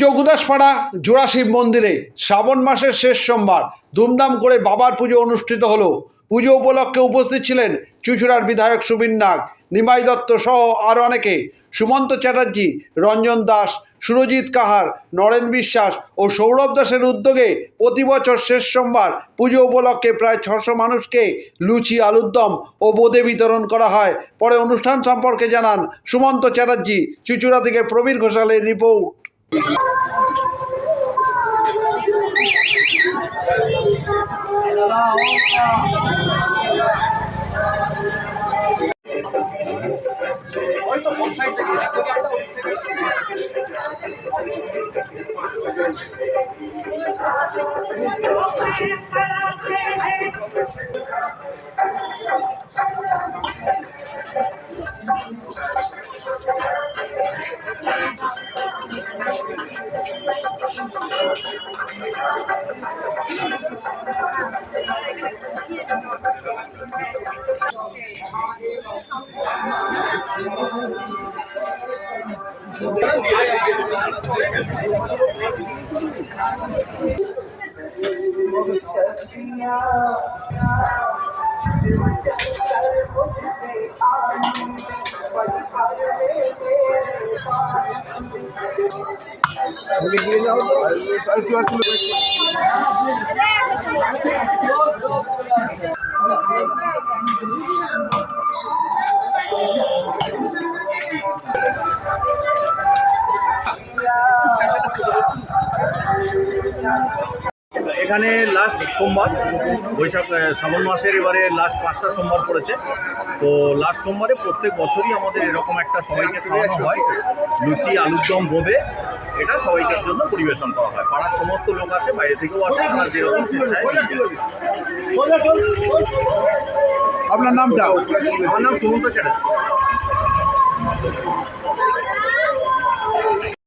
চৌকুদাসপাড়া জোড়াশিব মন্দিরে শ্রাবণ মাসের শেষ সোমবার ধুমধাম করে বাবার পুজো অনুষ্ঠিত হলো। পুজো উপলক্ষে উপস্থিত ছিলেন চুঁচুড়ার বিধায়ক সুবীর নাগ, নিমাই দত্ত সহ আরও অনেকে। সুমন্ত চ্যাটার্জি, রঞ্জন দাস, সুরজিৎ কাহার, নরেন বিশ্বাস ও সৌরভ দাসের উদ্যোগে প্রতি বছর শেষ সোমবার পুজো উপলক্ষে প্রায় 600 মানুষকে লুচি, আলুর দম ও বোঁদে বিতরণ করা হয়। পরে অনুষ্ঠান সম্পর্কে জানান সুমন্ত চ্যাটার্জি। চুঁচুড়া থেকে প্রবীর ঘোষালের রিপোর্ট। এখানে লাস্ট সোমবার বৈশাখ শ্রাবণ মাসের এবারে লাস্ট 5টা সোমবার পড়েছে। তো লাস্ট সোমবারে প্রত্যেক বছরই আমাদের এরকম একটা সবাইকে খাওয়ানো হয় লুচি, আলুর দম, বোঁদে। এটা সবাইকার জন্য পরিবেশন করা হয়। পাড়ার সমস্ত লোক আসে, বাইরে থেকেও আসে, তারা যেরকম স্বেচ্ছায়। আপনার নামটা? আমার নাম সুমন্ত চ্যাটার্জি।